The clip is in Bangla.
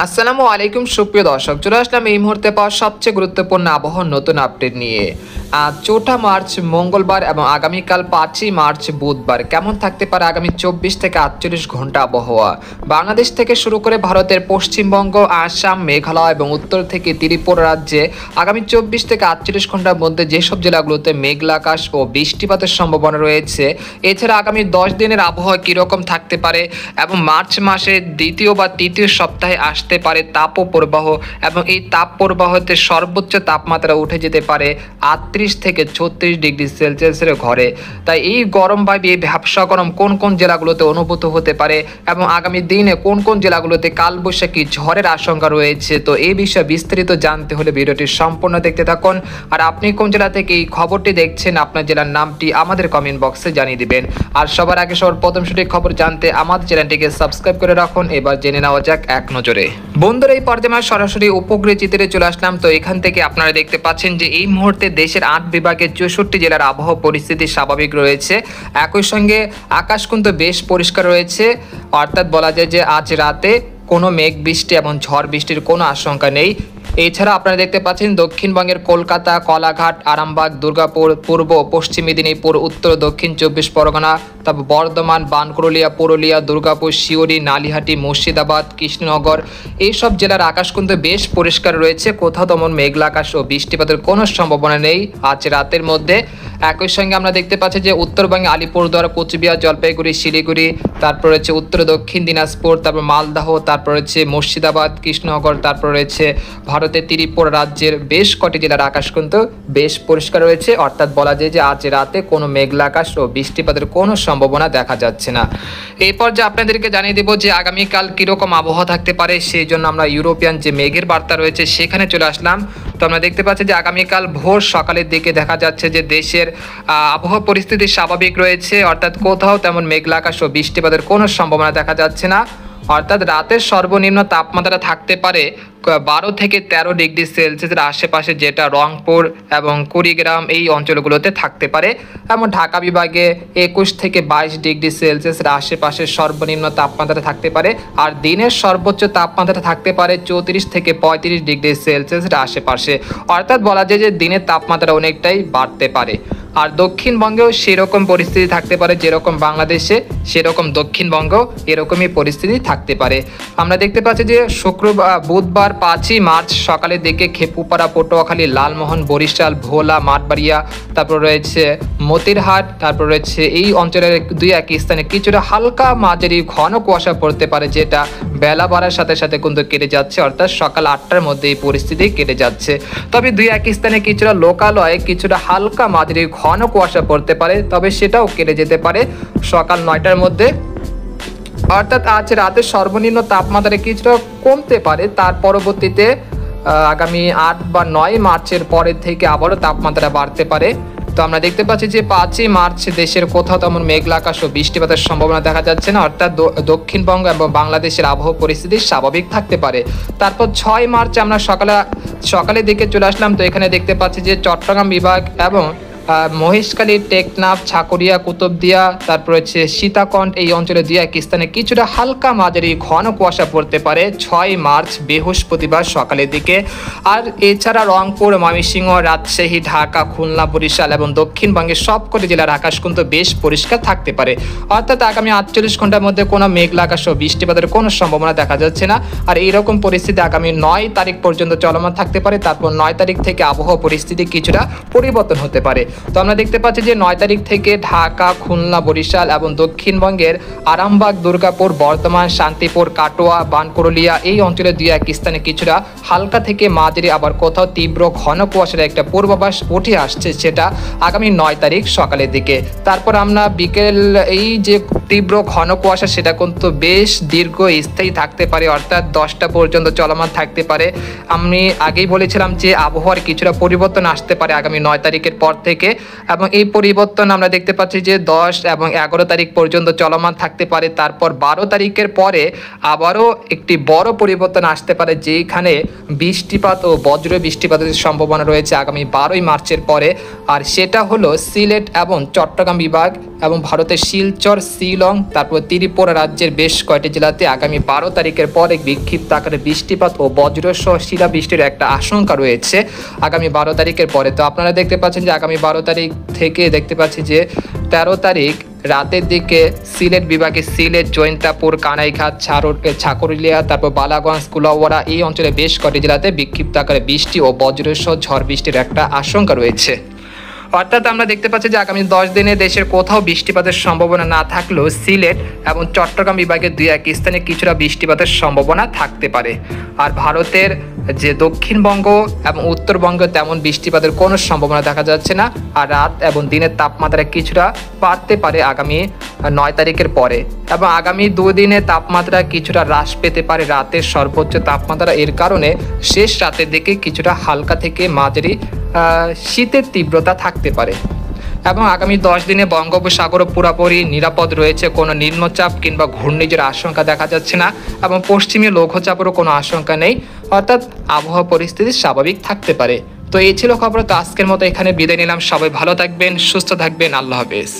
আসসালামু আলাইকুম সুপ্রিয় দর্শক, চলে আসলাম এই মুহূর্তে পাওয়া সবচেয়ে গুরুত্বপূর্ণ আবহাওয়ার নতুন আপডেট নিয়ে। আজ 4 মার্চ মঙ্গলবার এবং আগামীকাল 5 মার্চ বুধবার কেমন থাকতে পারে আগামী 24 থেকে 48 ঘন্টা আবহাওয়া। বাংলাদেশ থেকে শুরু করে ভারতের পশ্চিমবঙ্গ, আসাম, মেঘালয় এবং উত্তর থেকে ত্রিপুরা রাজ্যে আগামী 24 থেকে 48 ঘন্টার মধ্যে যেসব জেলাগুলোতে মেঘলা আকাশ ও বৃষ্টিপাতের সম্ভাবনা রয়েছে। এছাড়া আগামী 10 দিনের আবহাওয়া কীরকম থাকতে পারে এবং মার্চ মাসের দ্বিতীয় বা তৃতীয় সপ্তাহে আসতে পারে তাপপ্রবাহ এবং এই তাপপ্রবাহতে সর্বোচ্চ তাপমাত্রা উঠে যেতে পারে 38 থেকে 36 ডিগ্রি সেলসিয়াসের ঘরে। তাই এই গরম ভাবে এই ভ্যাপসা গরম কোন কোন জেলাগুলোতে অনুভূত হতে পারে এবং আগামী দিনে কোন কোন জেলাগুলোতে কালবৈশাখী ঝড়ের আশঙ্কা রয়েছে, তো এই বিষয়ে বিস্তারিত জানতে হলে ভিডিওটি সম্পূর্ণ দেখতে থাকুন। আর আপনি কোন জেলা থেকে এই খবরটি দেখছেন, আপনার জেলার নামটি আমাদের কমেন্ট বক্সে জানিয়ে দিবেন। আর সবার আগে সবার প্রথম সঠিক খবর জানতে আমাদের চ্যানেলটিকে সাবস্ক্রাইব করে রাখুন। এবার জেনে নেওয়া যাক এক নজরে। বন্ধুরা, এই পর্যায়ে আমরা সরাসরি উপগ্রহ চিত্রে চলে আসলাম। তো এখান থেকে আপনারা দেখতে পাচ্ছেন যে এই মুহূর্তে দেশের 8 বিভাগের 64 জেলার আবহাওয়া পরিস্থিতি স্বাভাবিক রয়েছে। একই সঙ্গে আকাশ কিন্তু বেশ পরিষ্কার রয়েছে, অর্থাৎ বলা যায় যে আজ রাতে কোনো মেঘ বৃষ্টি এবং ঝড় বৃষ্টির কোনো আশঙ্কা নেই। এছাড়া আপনারা দেখতে পাচ্ছেন দক্ষিণবঙ্গের কলকাতা, কলাঘাট, আরামবাগ, দুর্গাপুর, পূর্ব পশ্চিম মেদিনীপুর, উত্তর দক্ষিণ 24 পরগনা, তারপর বর্ধমান, বানকুরুলিয়া, পুরুলিয়া, দুর্গাপুর, শিউরি, নালিহাটি, মুর্শিদাবাদ, কৃষ্ণনগর এইসব জেলার আকাশ কিন্তু বেশ পরিষ্কার রয়েছে। কোথাও তেমন মেঘলা আকাশ ও বৃষ্টিপাতের কোনো সম্ভাবনা নেই আজ রাতের মধ্যে। একই সঙ্গে আমরা দেখতে পাচ্ছি যে উত্তরবঙ্গে আলিপুরদুয়ার, কোচবিহার, জলপাইগুড়ি, শিলিগুড়ি, তারপর রয়েছে উত্তর দক্ষিণ দিনাজপুর, তারপর মালদহ, তারপর রয়েছে মুর্শিদাবাদ, কৃষ্ণনগর, তারপর রয়েছে ভারতের ত্রিপুরা রাজ্যের বেশ কটি জেলার আকাশ কিন্তু বেশ পরিষ্কার রয়েছে। অর্থাৎ বলা যায় যে আজ রাতে কোনো মেঘলা আকাশ ও বৃষ্টিপাতের কোনো সম্ভাবনা দেখা যাচ্ছে না। এরপর যে আপনাদেরকে জানিয়ে দেবো যে আগামীকাল কীরকম আবহাওয়া থাকতে পারে, সেই জন্য আমরা ইউরোপিয়ান যে মেঘের বার্তা রয়েছে সেখানে চলে আসলাম। তো আমরা দেখতে পাচ্ছি যে আগামীকাল ভোর সকালের দিকে দেখা যাচ্ছে যে দেশের আবহাওয়া পরিস্থিতি স্বাভাবিক রয়েছে, অর্থাৎ কোথাও তেমন মেঘলা আকাশ ও বৃষ্টিপাতের কোনো সম্ভাবনা দেখা যাচ্ছে না। অর্থাৎ রাতের সর্বনিম্ন তাপমাত্রা থাকতে পারে 12 থেকে 13 ডিগ্রি সেলসিয়াসের আশেপাশে, যেটা রংপুর এবং কুড়িগ্রাম এই অঞ্চলগুলোতে থাকতে পারে। এবং ঢাকা বিভাগে 21 থেকে 22 ডিগ্রি সেলসিয়াসের আশেপাশে সর্বনিম্ন তাপমাত্রা থাকতে পারে। আর দিনের সর্বোচ্চ তাপমাত্রা থাকতে পারে 34 থেকে 35 ডিগ্রি সেলসিয়াসের আশেপাশে। অর্থাৎ বলা যায় যে দিনের তাপমাত্রা অনেকটাই বাড়তে পারে। আর দক্ষিণবঙ্গেও সেরকম পরিস্থিতি থাকতে পারে, যেরকম বাংলাদেশে সেরকম দক্ষিণবঙ্গেও এরকমই পরিস্থিতি থাকতে পারে। আমরা দেখতে পাচ্ছি যে বুধবার 5 মার্চ সকালের দিকে খেপুপাড়া, পটুয়াখালী, লালমোহন, বরিশাল, ভোলা, মাঠবাড়িয়া, তারপর রয়েছে মতিরহাট, তারপর রয়েছে এই অঞ্চলের 2-1 স্থানে কিছুটা হালকা মাঝারি ঘন কুয়াশা পড়তে পারে, যেটা বেলা বাড়ার সাথে সাথে কিন্তু কেটে যাচ্ছে। অর্থাৎ সকাল 8টার মধ্যে এই পরিস্থিতি কেটে যাচ্ছে। তবে 2-1 স্থানে কিছুটা লোকালয়ে কিছুটা হালকা মাঝারি ঘন কুয়াশা পড়তে পারে, তবে সেটাও কেটে যেতে পারে সকাল 9টার মধ্যে। অর্থাৎ আজ রাতে সর্বনিম্ন তাপমাত্রা কিছুটা কমতে পারে, তার পরবর্তীতে আগামী 8 বা 9 মার্চের পরের থেকে আবারও তাপমাত্রা বাড়তে পারে। তো আমরা দেখতে পাচ্ছি যে 5 মার্চ দেশের কোথাও তেমন মেঘলা আকাশ ও বৃষ্টিপাতের সম্ভাবনা দেখা যাচ্ছে না। অর্থাৎ দক্ষিণবঙ্গ এবং বাংলাদেশের আবহাওয়া পরিস্থিতি স্বাভাবিক থাকতে পারে। তারপর 6 মার্চ আমরা সকালের দিকে চলে আসলাম। তো এখানে দেখতে পাচ্ছি যে চট্টগ্রাম বিভাগ এবং মহেশখালী, টেকনাফ, ছাকুরিয়া, কুতুবদিয়া, তারপর হচ্ছে সীতাকণ্ঠ এই অঞ্চলে 2-1 স্থানে কিছুটা হালকা মাঝারি ঘন কুয়াশা পড়তে পারে 6 মার্চ বৃহস্পতিবার সকালের দিকে। আর এছাড়া রংপুর, ময়মনসিংহ, রাজশাহী, ঢাকা, খুলনা, বরিশাল এবং দক্ষিণবঙ্গের সবকটি জেলার আকাশ কিন্তু বেশ পরিষ্কার থাকতে পারে। অর্থাৎ আগামী 48 ঘন্টার মধ্যে কোনো মেঘলা আকাশ ও বৃষ্টিপাতের কোনো সম্ভাবনা দেখা যাচ্ছে না। আর এইরকম পরিস্থিতি আগামী 9 তারিখ পর্যন্ত চলমান থাকতে পারে। তারপর 9 তারিখ থেকে আবহাওয়া পরিস্থিতি কিছুটা পরিবর্তন হতে পারে। তো আমরা দেখতে পাচ্ছি যে 9 তারিখ থেকে ঢাকা, খুলনা, বরিশাল এবং দক্ষিণবঙ্গের আরামবাগ, দুর্গাপুর, বর্ধমান, শান্তিপুর, কাটোয়া, বানকুরুলিয়া এই অঞ্চলে 2-1 স্থানে কিছুটা হালকা থেকে মাঝারি আবার কোথাও তীব্র ঘন কুয়াশার একটা পূর্বাভাস উঠে আসছে, সেটা আগামী 9 তারিখ সকালের দিকে। তারপর আমরা বিকেল এই যে তীব্র ঘন কুয়াশা সেটা কিন্তু বেশ দীর্ঘ স্থায়ী থাকতে পারে, অর্থাৎ 10টা পর্যন্ত চলমান থাকতে পারে। আমি আগেই বলেছিলাম যে আবহাওয়ার কিছুটা পরিবর্তন আসতে পারে আগামী 9 তারিখের পর থেকে। থাকে এবং এই পরিবর্তন আমরা দেখতে পাচ্ছি যে 10 এবং 11 তারিখ পর্যন্ত চলমান থাকতে পারে। তারপর 12 তারিখের পরে আবারও একটি বড় পরিবর্তন আসতে পারে, যেখানে বৃষ্টিপাত ও বজ্র বৃষ্টিপাতের সম্ভাবনা রয়েছে আগামী 12ই মার্চের পরে। আর সেটা হলো সিলেট এবং চট্টগ্রাম বিভাগ এবং ভারতের শিলচর, শিলং, তারপর ত্রিপুরা রাজ্যের বেশ কয়েকটি জেলাতে আগামী 12 তারিখের পরে বিক্ষিপ্ত আকারে বৃষ্টিপাত ও বজ্রসহ শিলাবৃষ্টির একটা আশঙ্কা রয়েছে আগামী 12 তারিখের পরে। তো আপনারা দেখতে পাচ্ছেন যে আগামী 12 তারিখ থেকে দেখতে পাচ্ছি যে 13 তারিখ রাতের দিকে সিলেট বিভাগে সিলেট, জৈন্তাপুর, কানাইঘাট, ছাকরিলিয়া, তারপর বালাগঞ্জ, কুলাউড়া এই অঞ্চলে বেশ কয়েকটি জেলাতে বিক্ষিপ্ত আকারে বৃষ্টি ও বজ্রসহ ঝড় বৃষ্টির একটা আশঙ্কা রয়েছে। অর্থাৎ আমরা দেখতে পাচ্ছি যে আগামী 10 দিনে দেশের কোথাও বৃষ্টিপাতের সম্ভাবনা না থাকলেও সিলেট এবং চট্টগ্রাম বিভাগের 2-1 স্থানে কিছুটা বৃষ্টিপাতের সম্ভাবনা থাকতে পারে। আর ভারতের যে দক্ষিণবঙ্গ এবং উত্তরবঙ্গে তেমন বৃষ্টিপাতের কোনো সম্ভাবনা দেখা যাচ্ছে না। আর রাত এবং দিনের তাপমাত্রা কিছুটা বাড়তে পারে আগামী 9 তারিখের পরে, এবং আগামী 2 দিনে তাপমাত্রা কিছুটা হ্রাস পেতে পারে রাতের সর্বোচ্চ তাপমাত্রা। এর কারণে শেষ রাতের দিকে কিছুটা হালকা থেকে মাঝারি শীতের তীব্রতা থাকতে পারে। এবং আগামী 10 দিনে বঙ্গোপসাগরও পুরোপুরি নিরাপদ রয়েছে, কোনো নিম্নচাপ কিংবা ঘূর্ণিঝড়ের আশঙ্কা দেখা যাচ্ছে না এবং পশ্চিমী লঘুচাপেরও কোনো আশঙ্কা নেই। অর্থাৎ আবহাওয়া পরিস্থিতি স্বাভাবিক থাকতে পারে। তো এই ছিল খবর। তো আজকের মতো এখানে বিদায় নিলাম। সবাই ভালো থাকবেন, সুস্থ থাকবেন। আল্লাহ হাফেজ।